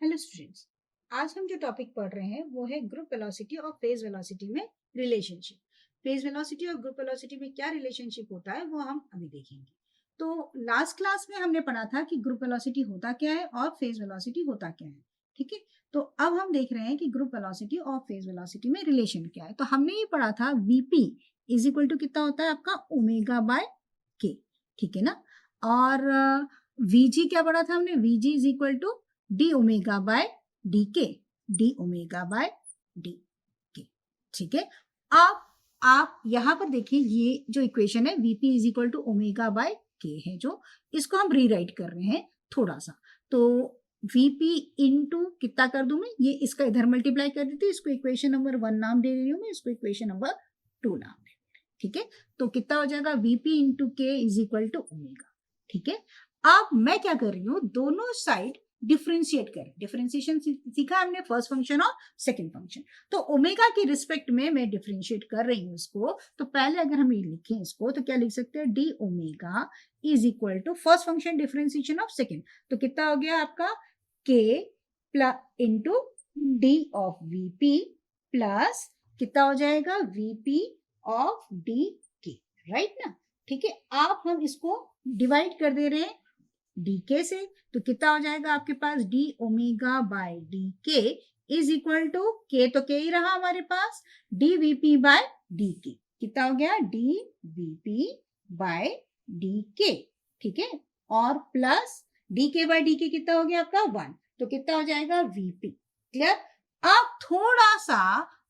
Hello students. आज हम जो टॉपिक पढ़ रहे हैं वो है ग्रुप वेलोसिटी और फेज वेलोसिटी में रिलेशनशिप। फेज वेलोसिटी और ग्रुप वेलोसिटी में क्या रिलेशनशिप होता है वो हम अभी देखेंगे। तो लास्ट क्लास में हमने पढ़ा था कि ग्रुप वेलोसिटी होता क्या है और फेज वेलोसिटी होता क्या है। ठीक है, तो अब हम देख रहे हैं कि ग्रुप वेलोसिटी और फेज वेलोसिटी में रिलेशन क्या है। तो हमने ये पढ़ा था वीपी इज इक्वल टू कितना होता है आपका ओमेगा बाय के। ठीक है ना। और वीजी क्या पढ़ा था हमने, VG is equal to D omega by D K, D omega by D K. ठीक है। अब आप यहां पर देखिए ये जो इक्वेशन है VP is equal to omega by K है, जो इसको हम रीराइट कर रहे हैं थोड़ा सा। तो वीपी इंटू कितना कर दूं मैं, ये इसका इधर मल्टीप्लाई कर देती हूँ, इसको इक्वेशन नंबर 1 नाम दे रही हूँ मैं, इसको इक्वेशन नंबर 2 नाम दे। ठीक है, तो कितना हो जाएगा वीपी इंटू के इज इक्वल टू ओमेगा। ठीक है, अब मैं क्या कर रही हूँ, दोनों साइड डिफरेंशिएट कर, डिफरेंशिएशन सीखा हमने फर्स्ट फंक्शन और सेकंड फंक्शन। तो ओमेगा के रिस्पेक्ट में मैं डिफरेंशिएट कर रही हूँ इसको। तो पहले अगर हम ये लिखें इसको तो क्या लिख सकते हैं, D omega is equal to first function differentiation of second. तो कितना हो गया आपका K plus into D of VP plus कितना हो जाएगा VP of D K, right ना। ठीक है, आप हम इसको डिवाइड कर दे रहे हैं डीके से, तो कितना हो जाएगा आपके पास डी ओमेगा बाय डी के इज इक्वल टू के, तो के ही रहा हमारे पास, डी वीपी बाय डी के। कितना हो गया D VP by D K. ठीक है, और plus D K by D के कितना हो गया आपका 1, तो कितना हो जाएगा वीपी। क्लियर। अब थोड़ा सा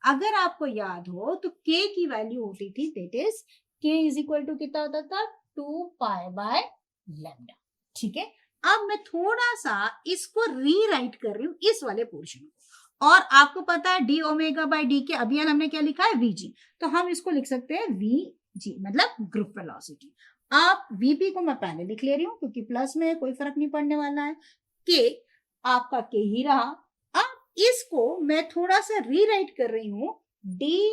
अगर आपको याद हो तो के की वैल्यू होती थी, दैट इज के इज इक्वल टू कितना होता था 2 पाई बाय लैम्डा। ठीक है, अब मैं थोड़ा सा इसको रीराइट कर रही हूँ इस वाले पोर्शन को, और आपको पता है डी ओमेगा बाय डी के, अभी हमने क्या लिखा है वीजी, तो हम इसको लिख सकते हैं वीजी मतलब ग्रुप वेलोसिटी। आप वीपी को मैं पहले लिख ले रही हूँ क्योंकि प्लस में कोई फर्क नहीं पड़ने वाला है, के आपका के ही रहा। अब इसको मैं थोड़ा सा रीराइट कर रही हूँ D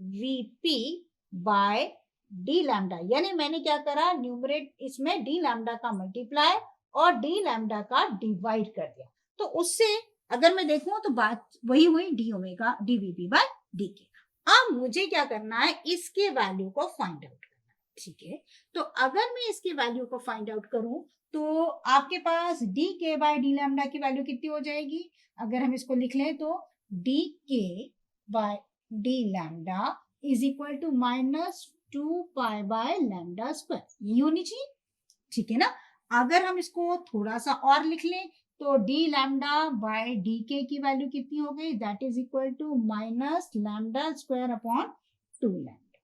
VP by D lambda, यानी मैंने क्या करा, न्यूमरेट इसमें डी लैम्डा का मल्टीप्लाई और डी लैम्डा का डिवाइड कर दिया। तो उससे अगर मैं देखूं तो बात वही हुई D omega D VP by D K. अब मुझे क्या करना है, इसके वैल्यू को फाइंड आउट करना है। ठीक है, तो अगर मैं इसके वैल्यू को फाइंड आउट करूं तो आपके पास D K by D lambda की वैल्यू कितनी हो जाएगी, अगर हम इसको लिख लें तो D K by D lambda is equal to minus 2 pi by lambda square, ये होनी चाहिए। ठीक है ना। अगर हम इसको थोड़ा सा और लिख लें तो डी लैम्डा बाय डी के की वैल्यू कितनी हो गई, that is equal to minus lambda square upon 2 lambda.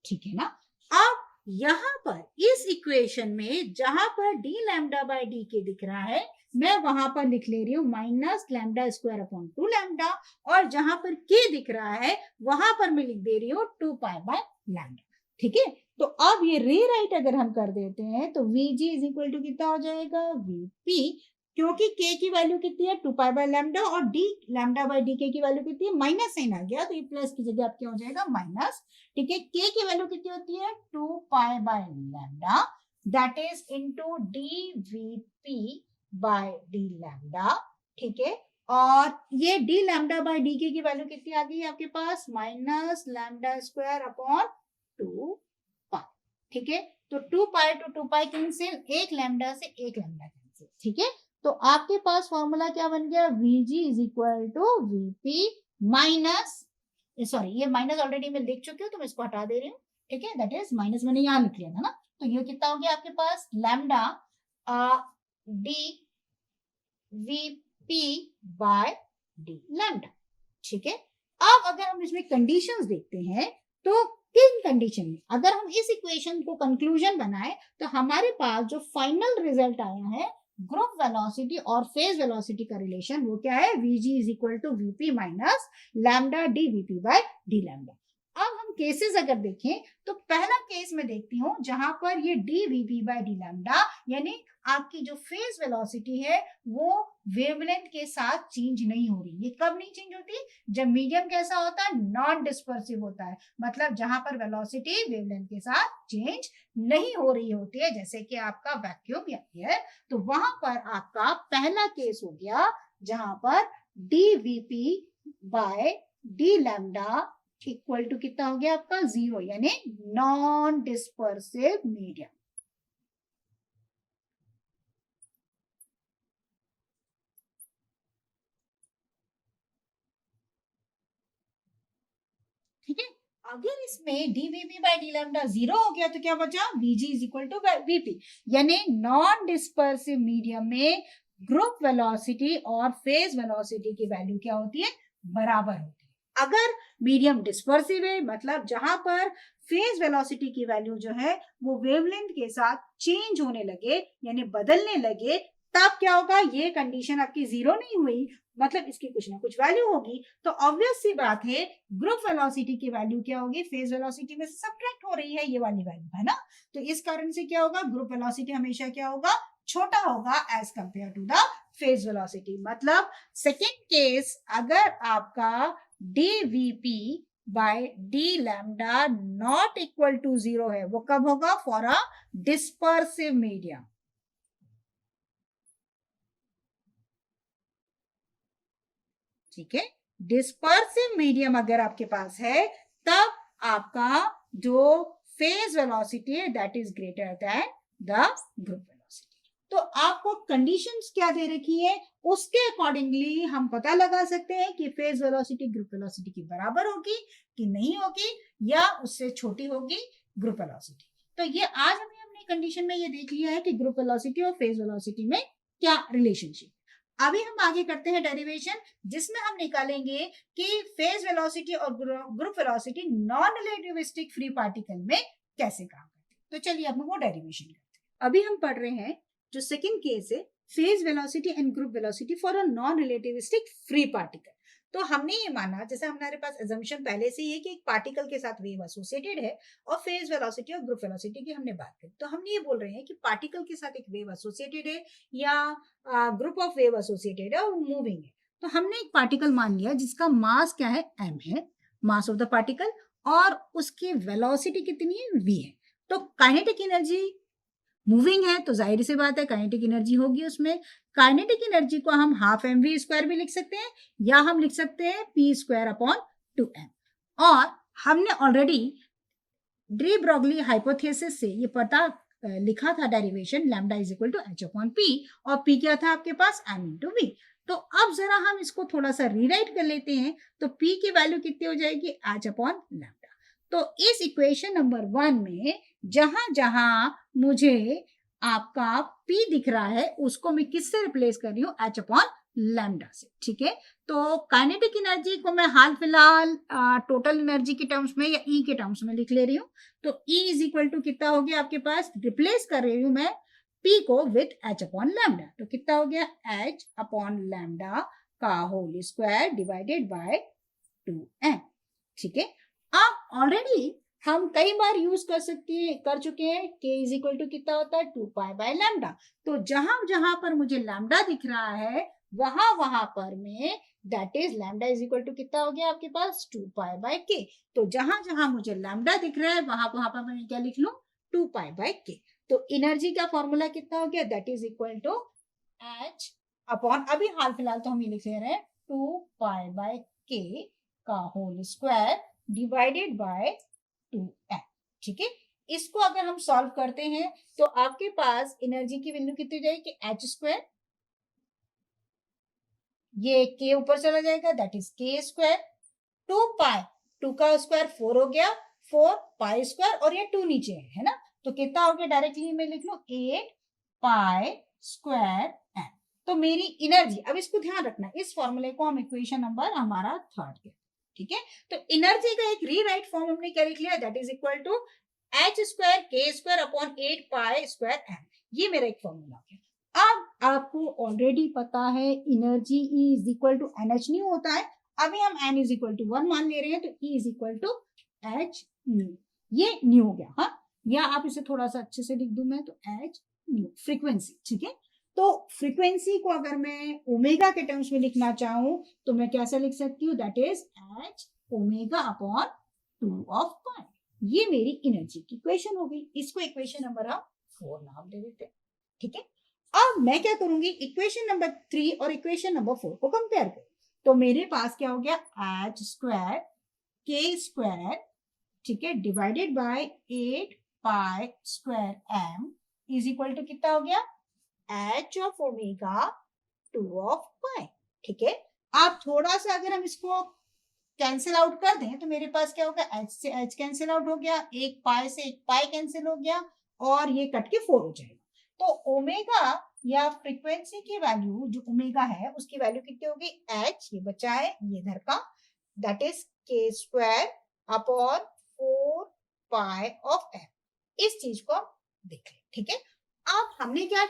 ठीक है ना। अब यहां पर इस इक्वेशन में जहां पर डी लैम्डा बाय डी के दिख रहा है, मैं वहां पर लिख ले रही हूँ minus lambda square upon 2 lambda, और जहां पर के दिख रहा है वहां पर मैं लिख दे रही हूँ 2 पाई बाय लैम्डा। ठीक है, तो अब ये रीराइट अगर हम कर देते हैं तो Vg इज इक्वल टू कितना हो जाएगा Vp, क्योंकि k की वैल्यू कितनी है 2 पाई बाय लैम्डा और d लैम्डा बाय डी के की वैल्यू कितनी है, माइनस साइन आ गया तो ये प्लस की जगह आपके हो जाएगा माइनस। ठीक है, k की वैल्यू कितनी होती है 2 pi by lambda, that is into dVp by D lambda. ठीक है, और ये डी लैम्डा बाय डी के की वैल्यू कितनी आ गई आपके पास, माइनस लैम्डा स्क्वायर अपॉन 2 पाई। ठीक है, तो 2 पाई टू 2 पाई कैंसिल, एक लैम्डा से एक लैम्डा कैंसिल। ठीक है, तो आपके पास फॉर्मूला क्या बन गया, Vg is equal to Vp minus, sorry ये माइनस ऑलरेडी मैं लिख चुकी हूँ तो मैं इसको हटा दे रही हूँ। ठीक है, दैट इज माइनस मैंने यहाँ लिख लिया था ना, तो ये कितना हो गया आपके पास lambda D Vp by D lambda. ठीक है, अब अगर हम इसमें कंडीशंस देखते हैं तो किन कंडीशन में अगर हम इस इक्वेशन को कंक्लूजन बनाए तो हमारे पास जो फाइनल रिजल्ट आया है ग्रुप वेलोसिटी और फेज वेलोसिटी का रिलेशन, वो क्या है, Vg is equal to Vp minus lambda D Vp by D lambda. अब हम केसेस अगर देखें तो पहला केस में देखती हूँ जहां पर ये D Vp by D lambda, यानी आपकी जो फेज वेलोसिटी है वो वेवलेंथ के साथ चेंज नहीं हो रही। ये कब नहीं चेंज होती, जब मीडियम कैसा होता है, नॉन डिस्पर्सिव होता है, मतलब जहां पर वेलोसिटी वेवलेंथ के साथ चेंज नहीं हो रही होती है, जैसे कि आपका वैक्यूम या एयर। तो वहां पर आपका पहला केस हो गया जहां पर dVp by D lambda equal to कितना हो गया आपका 0, यानी नॉन डिस्पर्सिव मीडियम। ठीक है, अगर इसमें dVp बाय डी लैम्डा 0 हो गया तो क्या बचा, Vg is equal to Vp, यानी नॉन डिस्पर्सिव मीडियम में ग्रुप वेलोसिटी और फेज वेलोसिटी की वैल्यू क्या होती है, बराबर होती है। अगर मीडियम डिस्पर्सिव है, मतलब जहां पर फेज वेलोसिटी की वैल्यू जो है वो वेवलेंथ के साथ चेंज होने लगे यानी बदलने लगे, तब क्या होगा, ये कंडीशन आपकी 0 नहीं हुई, मतलब इसकी कुछ ना कुछ वैल्यू होगी। तो ऑब्वियस सी बात है ग्रुप वेलोसिटी की वैल्यू क्या होगी, फेज वेलोसिटी में से सब्ट्रैक्ट हो रही है ये वाली वैल्यू, है ना। तो इस कारण से क्या होगा, ग्रुप वेलोसिटी हमेशा क्या होगा, छोटा होगा as compare to the phase velocity. मतलब सेकेंड केस, अगर आपका dVp by D lambda not equal to 0 है, वो कब होगा, फॉर अ डिस्पर्सिव मीडियम। ठीक है, डिस्पर्सिव मीडियम अगर आपके पास है, तब आपका जो फेज वेलोसिटी है that is greater than the group velocity. तो आपको कंडीशंस क्या दे रखी है, उसके अकॉर्डिंगली हम पता लगा सकते हैं कि फेज वेलोसिटी ग्रुप वेलोसिटी के बराबर होगी कि नहीं होगी, या उससे छोटी होगी ग्रुप वेलोसिटी। तो ये आज हमने अपनी कंडीशन में ये देख लिया है कि ग्रुप वेलोसिटी और फेज वेलोसिटी में क्या रिलेशनशिप। अभी हम आगे करते हैं डेरिवेशन, जिसमें हम निकालेंगे कि फेज वेलोसिटी और group velocity non relativistic free particle में कैसे काम करते हैं। तो चलिए अब हम वो डेरिवेशन करते हैं। अभी हम पढ़ रहे हैं जो सेकंड केस है, phase velocity and group velocity for a non relativistic free particle. तो हमने ये माना, जैसे हमारे पास अजम्पशन पहले से ही है कि एक पार्टिकल के साथ वेव एसोसिएटेड है और फेज वेलोसिटी और ग्रुप वेलोसिटी की हमने बात की, तो हमने ये बोल रहे हैं कि पार्टिकल के साथ एक वेव एसोसिएटेड है या ग्रुप ऑफ वेव एसोसिएटेड है और मूविंग है। तो हमने एक पार्टिकल मान लिया जिसका मास क्या है, m है, मास ऑफ द पार्टिकल, और उसकी वेलोसिटी कितनी है, v है। तो काइनेटिक एनर्जी मूविंग है तो जाहिर सी बात है काइनेटिक एनर्जी होगी उसमें। काइनेटिक एनर्जी को हम हाफ mv स्क्वायर भी लिख सकते हैं, या हम लिख सकते हैं p स्क्वायर अपॉन 2m। और हमने ऑलरेडी डी ब्रोगली हाइपोथेसिस से ये पता लिखा था derivation, lambda is equal to h upon p, और p क्या था आपके पास, m इंटू v। तो अब जरा हम इसको थोड़ा सा रीराइट कर लेते हैं, तो p की वैल्यू कितनी हो जाएगी, h अपॉन लैम्डा। तो इस इक्वेशन नंबर 1 में जहां जहां मुझे आपका p दिख रहा है उसको मैं किससे रिप्लेस कर रही हूँ, h अपॉन लैम्डा से। ठीक है, तो काइनेटिक एनर्जी को मैं हाल फिलहाल टोटल एनर्जी के टर्म्स में या E के टर्म्स में लिख ले रही हूँ। तो E इज इक्वल टू कितना हो गया आपके पास, रिप्लेस कर रही हूँ मैं P को विथ h अपॉन लैम्डा। तो कितना हो गया, h अपॉन लैम्डा का whole square divided by 2m। ठीक है, अब ऑलरेडी हम कई बार यूज कर चुके हैं k इज इक्वल टू कितना होता है, 2 पाई बाय लैम्डा। तो जहां जहां पर मुझे लैम्डा दिख रहा है वहां पर में that is lambda is equal to कितना हो गया आपके पास, 2 पाई बाय k। तो जहां जहां मुझे लैम्डा दिख रहा है वहां पर मैं क्या लिख लूं, 2 पाई बाय k। तो एनर्जी का फॉर्मूला कितना हो गया, that is equal to h upon, अभी हाल फिलहाल तो हम ये लिख रहे हैं 2 पाई बाय k का whole square divided by 2m। ठीक है, इसको अगर हम सॉल्व करते हैं तो आपके पास एनर्जी की वैल्यू कितनी जाएगी, h स्क्वायर, ये k ऊपर चला जाएगा दैट इज k स्क्वायर, 2 पाई, 2 का स्क्वायर 4 हो गया, 4 पाई स्क्वायर, और ये 2 नीचे है ना, तो कितना हो गया, डायरेक्टली मैं लिख लूं 8 पाई स्क्वायर m। तो मेरी एनर्जी, अब इसको ध्यान रखना, इस फॉर्मूले को हम इक्वेशन नंबर हमारा 3rd के, ठीक है। तो एनर्जी का एक रीराइट फॉर्म हमने क्या लिख लिया, that is equal to h square k square upon 8 pi square m। ये मेरा एक फॉर्मूला है। अब आपको ऑलरेडी पता है energy E is equal to NH nu होता है, अभी हम n इज इक्वल टू 1 मान ले रहे हैं, तो E is equal to H nu, ये न्यू हो गया। हाँ, या आप इसे थोड़ा सा अच्छे से लिख दूं मैं, तो H न्यू फ्रीक्वेंसी। ठीक है, तो फ्रीक्वेंसी को अगर मैं ओमेगा के टर्म्स में लिखना चाहूं तो मैं कैसे लिख सकती हूँ, that is H omega upon 2 of pi. ये मेरी एनर्जी की इक्वेशन हो गई, इसको इक्वेशन नंबर हम 4 नाम दे देते हैं। ठीक है, अब मैं क्या करूंगी, इक्वेशन नंबर 3 और इक्वेशन नंबर 4 को कंपेयर करूं। तो मेरे पास क्या हो गया, एच स्क्वायर के स्क्वायर, ठीक है, divided by 8 pi square M is equal to कितना हो गया, H of omega 2 of pi. ठीक है, आप थोड़ा सा अगर हम इसको कैंसिल आउट कर दें तो मेरे पास क्या होगा, एच से एच कैंसिल आउट हो गया, एक पाई से एक पाई कैंसिल हो गया और ये कट के 4 हो जाएगा। तो ओमेगा या फ्रीक्वेंसी की वैल्यू जो ओमेगा है उसकी वैल्यू कितनी होगी, एच ये बचा है ये इधर का, that is K square upon 4 pi of M. इस चीज को देख लें। ठीक है, अब हमने क्या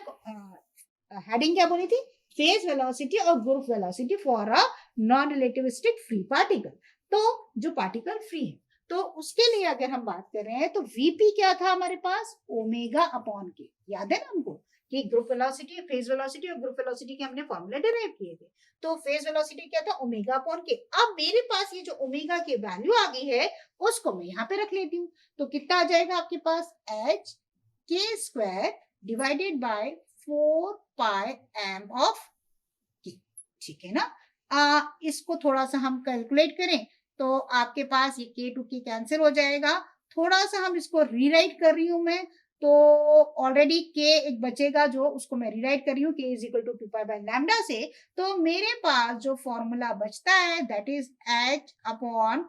हेडिंग क्या बोली थी, फेज वेलोसिटी और group velocity for a non relativistic free particle. तो जो पार्टिकल फ्री है तो उसके लिए अगर हम बात कर रहे हैं तो वीपी क्या था हमारे पास, ओमेगा अपॉन के। याद है ना हमको कि ग्रुप वेलोसिटी, फेज वेलोसिटी और ग्रुप वेलोसिटी के हमने फॉर्मूला डिराइव किए थे। तो फेज वेलोसिटी क्या था, ओमेगा अपॉन के। अब मेरे पास ये जो ओमेगा की वैल्यू आ गई है उसको मैं यहाँ पे रख लेती हूँ। तो कितना आ जाएगा आपके पास, H K square divided by 4 pi M of K. ठीक है ना, इसको थोड़ा सा हम कैलकुलेट करें तो आपके पास ये के टू के कैंसिल हो जाएगा। थोड़ा सा हम इसको रीराइट कर रही हूं मैं, तो ऑलरेडी के एक बचेगा जो उसको मैं रीराइट कर रही हूँ, K is equal to 2 pi by lambda से। तो मेरे पास जो फॉर्मूला बचता है that is H upon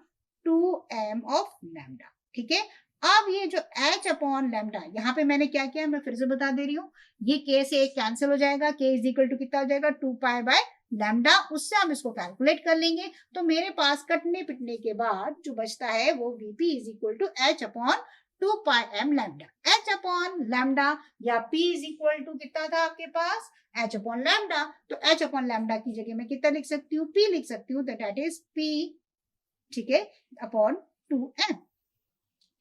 2m of lambda. ठीक है, अब ये जो h अपॉन लैम्डा, यहाँ पे मैंने क्या किया मैं फिर से बता दे रही हूँ, ये k से एक कैंसिल हो जाएगा, k इज इक्वल टू कितना हो जाएगा, 2 पाई बाय लैम्डा। उससे हम इसको कैलकुलेट कर लेंगे। तो मेरे पास कटने पिटने के बाद जो बचता है वो vp is equal to h upon 2 pi m lambda. h upon lambda या p इज इक्वल टू कितना था आपके पास, h अपॉन लैम्डा। तो h अपॉन लैम्डा की जगह मैं कितना लिख सकती हूँ, p लिख सकती हूँ, दैट इज p, ठीक है, अपॉन 2m।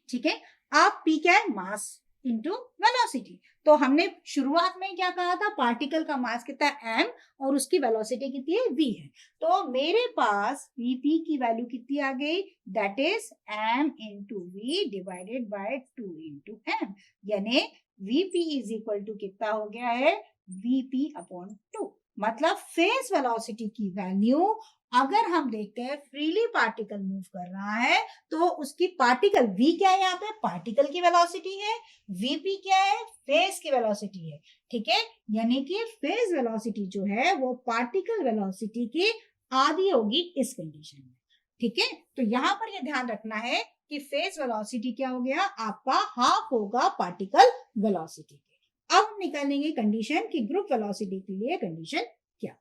ठीक है, आप p क्या है, मास इंटू वेलोसिटी। तो हमने शुरुआत में क्या कहा था, पार्टिकल का मास कितना है m और उसकी वेलोसिटी कितनी है v है। तो मेरे पास vp की वैल्यू कितनी आ गई, that is m into v divided by 2 into m, यानी vp इज इक्वल टू कितना हो गया है, vp अपॉन 2। मतलब फेस वेलोसिटी की वैल्यू अगर हम देखते हैं फ्रीली पार्टिकल मूव कर रहा है तो उसकी पार्टिकल v क्या है, यहाँ पे पार्टिकल की वेलोसिटी है, vp क्या है, फेज की वेलोसिटी है। ठीक है, यानी कि फेज वेलोसिटी जो है वो पार्टिकल वेलोसिटी की आधी होगी इस कंडीशन में। ठीक है, तो यहाँ पर ये ध्यान रखना है कि फेज वेलोसिटी क्या हो गया आपका, हाफ होगा पार्टिकल वेलोसिटी के। अब निकालेंगे कंडीशन कि ग्रुप वेलोसिटी के लिए कंडीशन क्या।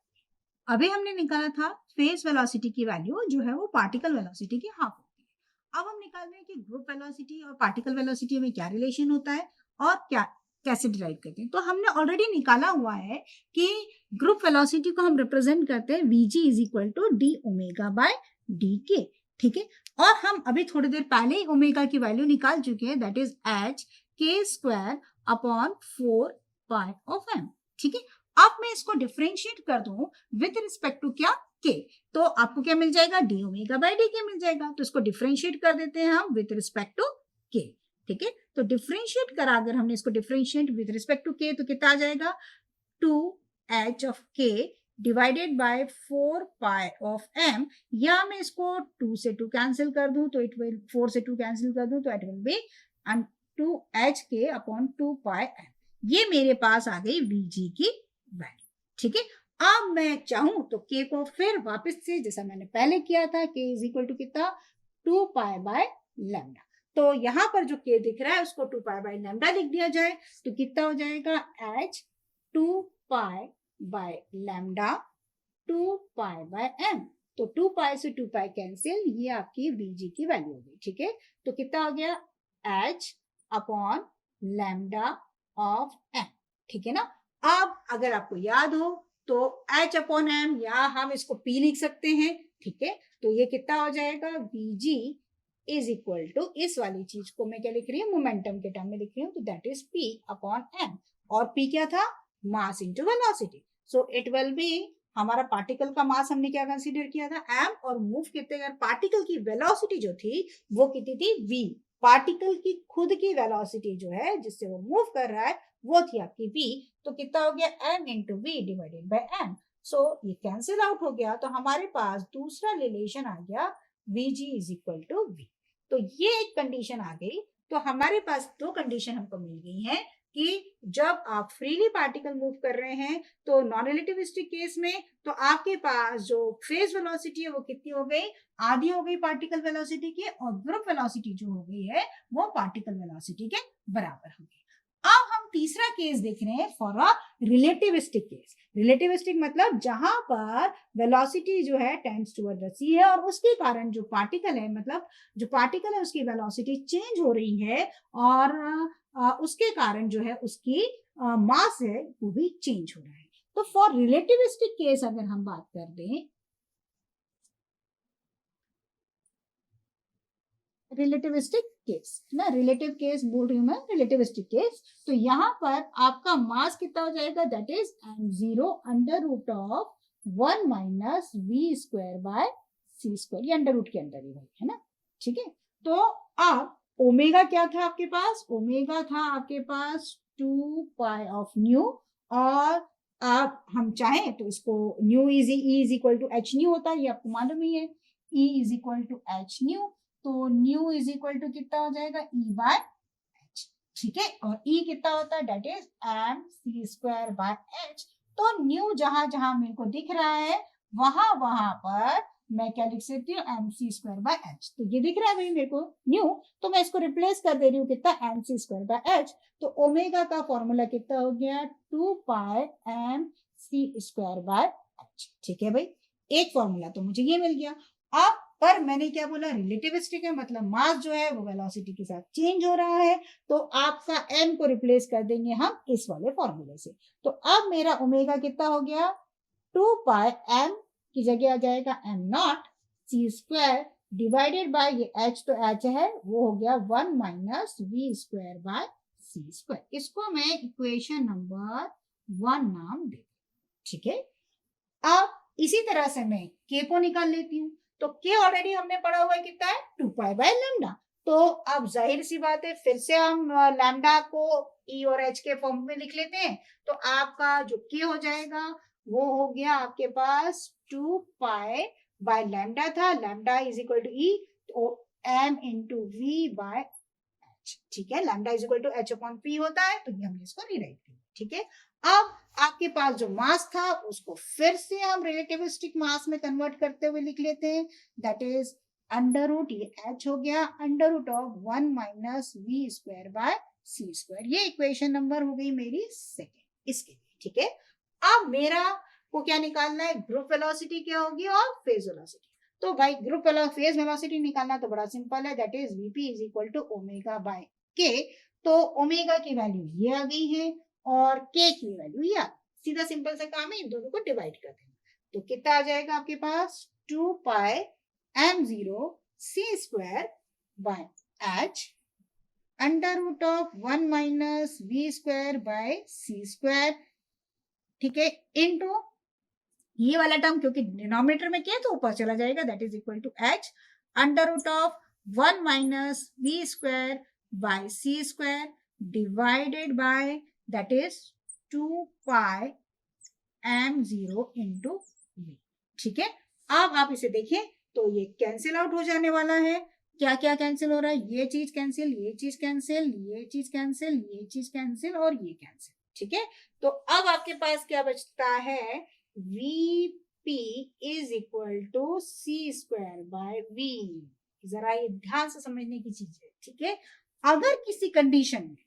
अभी हमने निकाला था फेज वेलोसिटी की वैल्यू जो है वो पार्टिकल वेलोसिटी की हाफ होती है। अब हम निकाल रहे हैं कि ग्रुप वेलोसिटी और पार्टिकल वेलोसिटी में क्या रिलेशन होता है और क्या कैसे डिराइव करते हैं। तो हमने ऑलरेडी निकाला हुआ है कि ग्रुप वेलोसिटी को हम रिप्रेजेंट करते हैं vg is equal to D omega by D K. ठीक है, और हम अभी थोड़ी देर पहले ही ओमेगा की वैल्यू निकाल चुके हैं, that is H K square upon 4 pi of M. ठीक है, अब मैं इसको डिफरेंशिएट कर दूं विद रिस्पेक्ट टू क्या, के, तो आपको क्या मिल जाएगा, डी ओमेगा बाय डी के मिल जाएगा। तो इसको डिफरेंशिएट कर देते हैं हम विद रिस्पेक्ट टू के। ठीक है, तो डिफरेंशिएट करा अगर हमने इसको डिफरेंशिएट विद रिस्पेक्ट टू के तो कितना आ जाएगा, 2h ऑफ के divided by 4 pi of m, या मैं इसको 2 से 2 कैंसिल कर दूं तो इट विल, 4 से 2 कैंसिल कर दूं तो इट विल बी 2h के अपॉन 2 पाई m। ये मेरे पास आ गई vg की वैल्यू। ठीक है, अब मैं चाहूं तो k को फिर वापस से जैसा मैंने पहले किया था, k इज इक्वल टू कितना, 2 पाई बाय लैम्डा। तो यहां पर जो k दिख रहा है उसको 2 पाई बाय लैम्डा लिख दिया जाए तो कितना हो जाएगा, h 2 pi by lambda 2 pi bye m। तो 2 पाई से 2 पाई कैंसिल, ये आपकी vg की वैल्यू हो गई। ठीक है, तो कितना हो गया, h upon lambda of m। ठीक है ना, अब अगर आपको याद हो तो h अपॉन m या हम इसको p लिख सकते हैं। ठीक है, तो ये कितना हो जाएगा, vg इज इक्वल टू, इस वाली चीज को मैं क्या लिख रही हूँ, मोमेंटम के टर्म में लिख रही हूँ, तो that is p upon m। और p क्या था, mass into velocity. So it will be, हमारा पार्टिकल का मास हमने क्या कंसीडर किया था, m, और मूव कितने कर, पार्टिकल की वेलोसिटी जो थी वो कितनी थी, v। पार्टिकल की खुद की वेलोसिटी जो है जिससे वो मूव कर रहा है वो थी आपकी v, तो कितना हो गया m into V divided by m। So ये कैंसिल आउट हो गया, तो हमारे पास दूसरा रिलेशन आ गया vg is equal to v। तो ये एक कंडीशन आ गई। तो हमारे पास दो कंडीशन हमको मिल गई है कि जब आप फ्रीली पार्टिकल मूव कर रहे हैं तो नॉन रिलेटिविस्टिक केस में तो आपके पास जो फेज वेलोसिटी है वो कितनी हो गई, आधी हो गई पार्टिकल वेलोसिटी की, और ग्रुप वेलोसिटी जो हो गई है वो पार्टिकल वेलोसिटी के बराबर हो गई। अब हम तीसरा केस देख रहे हैं for a relativistic case. Relativistic मतलब जहां पर वेलोसिटी जो है टेंड्स टुवर्ड द सी है, और उसके कारण जो पार्टिकल है, मतलब जो पार्टिकल है उसकी वेलोसिटी चेंज हो रही है, और उसके कारण जो है उसकी मास है वो भी चेंज हो रहा है। तो फॉर रिलेटिविस्टिक केस अगर हम बात कर दें, रिलेटिविस्टिक केस ना, रिलेटिव केस बोल रही हूं मैं, रिलेटिविस्टिक केस, तो यहां पर आपका मास कितना हो जाएगा, that is m0 under root of 1 minus V square by C square, ये अंडर रूट के अंदर ही है ना, ठीक है। तो अब ओमेगा क्या था आपके पास, ओमेगा था आपके पास 2 पाई ऑफ न्यू, और आप हम चाहें तो इसको nu is equal to H nu होता है, ये आपको मालूम ही है, E is equal to H nu, तो न्यू इज इक्वल टू कितना हो जाएगा, ई बाय एच, ठीक है। और ई कितना होता है, that is M C square by H. तो न्यू जहां जहां मेरे को दिख रहा है वहां वहां पर मैं क्या लिख सकती हूँ, M C square by H. तो ये दिख रहा है भाई मेरे को न्यू, तो मैं इसको रिप्लेस कर दे रही हूँ कितना, m C square by H. तो ओमेगा का फॉर्मूला कितना हो गया, 2 pi m C square by H, ठीक है भाई। एक फॉर्मूला तो मुझे ये मिल गया। अब पर मैंने क्या बोला, रिलेटिविस्टिक है, मतलब मास जो है वो वेलोसिटी के साथ चेंज हो रहा है, तो आपका m को रिप्लेस कर देंगे हम इस वाले फॉर्मूले से। तो अब मेरा ओमेगा कितना हो गया, 2 पाई m की जगह आ जाएगा m not C square divided by ये h, तो h है वो हो गया 1 minus V square by C square. इसको मैं इक्वेशन नंबर 1 नाम दे, ठीक है। अब इसी तरह से मैं k को निकाल लेती हूँ, तो k ऑलरेडी हमने पढ़ा हुआ है कितना है, 2 पाई बाय लैम्डा। तो अब जाहिर सी बात है फिर से हम लैम्डा को e और h के फॉर्म में लिख लेते हैं। तो आपका जो k हो जाएगा वो हो गया आपके पास 2 पाई बाय लैम्डा था, lambda is equal to e, तो m into V by H, ठीक है। Lambda is equal to H upon P होता है, तो ये हमने इसको रीराइट किया, ठीक है। अब आपके पास जो मास था उसको फिर से हम रिलेटिविस्टिक मास में कन्वर्ट करते हुए लिख लेते हैं, दैट इज अंडर रूट, ये h हो गया under root of 1 minus V square by C square. ये इक्वेशन नंबर हो गई मेरी सेकेंड इसके लिए, ठीक है। अब मेरा को क्या निकालना है, ग्रुप वेलोसिटी क्या होगी और फेज वेलोसिटी। तो भाई ग्रुप फेज वेलोसिटी निकालना तो बड़ा सिंपल है, that is VP is equal to omega by K. तो ओमेगा की वैल्यू ये आ गई है और के की वैल्यू ये आ, सीधा सिंपल सा काम है, इन दोनों को डिवाइड कर देना। तो कितना आ जाएगा आपके पास, 2 pi m0 C square by H under root of 1 minus V square by C square, ठीक है, इनटू ये वाला टर्म क्योंकि डिनोमिनेटर में क्या है तो ऊपर चला जाएगा, that is equal to H under root of 1 minus V square by C square divided by that is 2 pi m0 into V, ठीक है। अब आप इसे देखिए तो ये कैंसिल आउट हो जाने वाला है। क्या क्या कैंसिल हो रहा है, ये चीज कैंसिल, ये चीज कैंसिल, ये चीज कैंसिल, ये चीज कैंसिल और ये कैंसिल, ठीक है। तो अब आपके पास क्या बचता है, Vp is equal to C square by V. जरा ये ध्यान से समझने की चीज है, ठीक है। अगर किसी कंडीशन में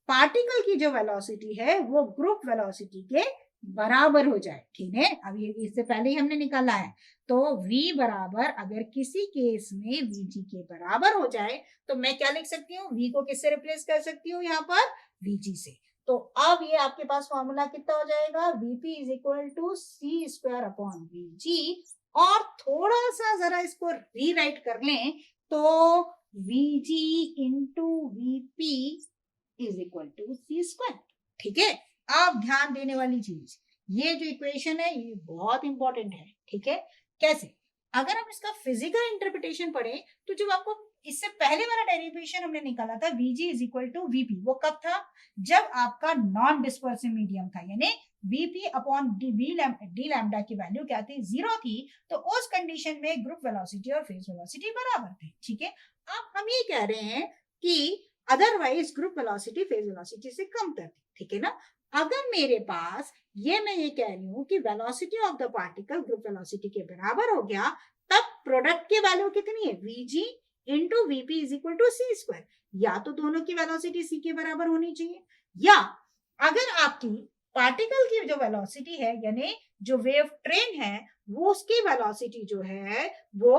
पार्टिकल की जो वेलोसिटी है वो ग्रुप वेलोसिटी के बराबर हो जाए, ठीक है, अब ये इससे पहले ही हमने निकाला है, तो v बराबर अगर किसी केस में vg के बराबर हो जाए तो मैं क्या लिख सकती हूँ, v को किससे रिप्लेस कर सकती हूँ यहाँ पर, vg से। तो अब ये आपके पास फॉर्मूला कितना हो जाएगा, vp is equal to C square upon vg, और थोड़ा सा जरा इसको रीराइट कर लें तो vg into vp is equal to C square, ठीक है। अब ध्यान देने वाली चीज, ये जो इक्वेशन है ये बहुत इंपॉर्टेंट है, ठीक है। कैसे, अगर हम इसका फिजिकल इंटरप्रिटेशन पढ़े तो जब आपको इससे पहले वाला डेरिवेशन हमने निकाला था Vg is equal to Vp, वो कब था? जब आपका नॉन डिस्पर्सिव मीडियम था, यानी Vp अपॉन डी लैम्डा की वैल्यू क्या थी? 0 थी। तो उस कंडीशन में ग्रुप वेलोसिटी और फेज वेलोसिटी बराबर थे। ठीक है, अब हम ये कह रहे हैं कि otherwise group velocity phase velocity से कम थी। ठीक है ना? अगर मेरे पास ये मैं ये कह रही हूँ कि velocity of the particle group velocity के बराबर हो गया, तब प्रोडक्ट की वैल्यू कितनी है? Vg into Vp is equal to C square. या तो दोनों की वेलोसिटी c के बराबर होनी चाहिए, या अगर आपकी पार्टिकल की जो वेलोसिटी है यानी जो वेव ट्रेन है वो उसकी वेलोसिटी जो है वो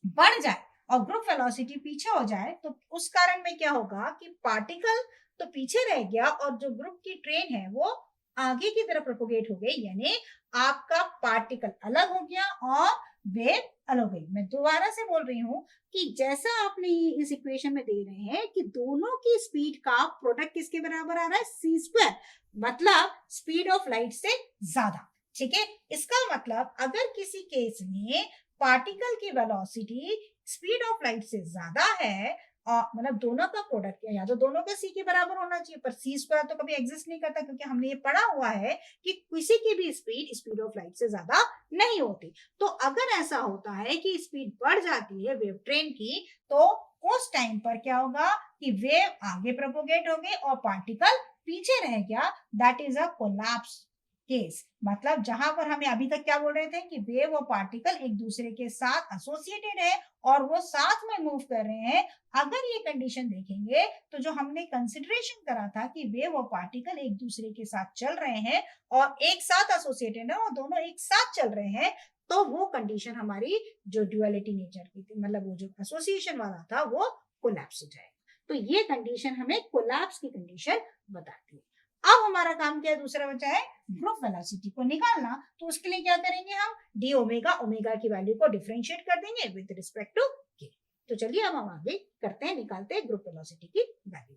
बढ़ जाए और ग्रुप वेलोसिटी पीछे हो जाए, तो उस कारण में क्या होगा कि पार्टिकल तो पीछे रह गया और जो ग्रुप की ट्रेन है वो आगे की तरफ प्रोपोगेट हो गई, यानी आपका पार्टिकल अलग हो गया और वेव अलग हो गई। मैं दोबारा से बोल रही हूँ कि जैसा आपने इस इक्वेशन में दे रहे हैं कि दोनों की स्पीड का प्रोडक्ट किसके बराबर आ रहा है? सी स्क्वायर, मतलब स्पीड ऑफ लाइट से ज्यादा। ठीक है, इसका मतलब अगर किसी केस में पार्टिकल की वेलोसिटी स्पीड ऑफ लाइट से ज्यादा है, मतलब दोनों का प्रोडक्ट या तो दोनों का सी के बराबर होना चाहिए, पर सी स्क्वायर तो कभी एग्जिस्ट नहीं करता, क्योंकि हमने ये पढ़ा हुआ है कि किसी की भी स्पीड ऑफ लाइट से ज्यादा नहीं होती। तो अगर ऐसा होता है कि स्पीड बढ़ जाती है वेव ट्रेन की, तो उस टाइम पर क्या होगा कि वेव आगे प्रोपोगेट हो गई और पार्टिकल पीछे रह गया। That is a collapse case. मतलब जहां पर हमें अभी तक क्या बोल रहे थे कि वेव और पार्टिकल एक दूसरे के साथ एसोसिएटेड है और वो साथ में मूव कर रहे हैं, अगर ये कंडीशन देखेंगे तो जो हमने कंसिडरेशन करा था कि वेव और पार्टिकल एक दूसरे के साथ चल रहे हैं और एक साथ एसोसिएटेड है और दोनों एक साथ चल रहे हैं, तो वो कंडीशन हमारी जो ड्युअलिटी नेचर की थी, मतलब वो जो एसोसिएशन वाला था, वो कोलैप्स हो जाएगा। तो ये कंडीशन हमें कोलैप्स की कंडीशन बताती है। अब हमारा काम क्या है? दूसरा बचा है ग्रुप वेलोसिटी को निकालना। तो उसके लिए क्या करेंगे? हम डी ओमेगा ओमेगा की वैल्यू को डिफरेंशिएट कर देंगे विद रिस्पेक्ट टू के। तो चलिए अब हम आगे करते हैं, निकालते हैं ग्रुप वेलोसिटी की वैल्यू।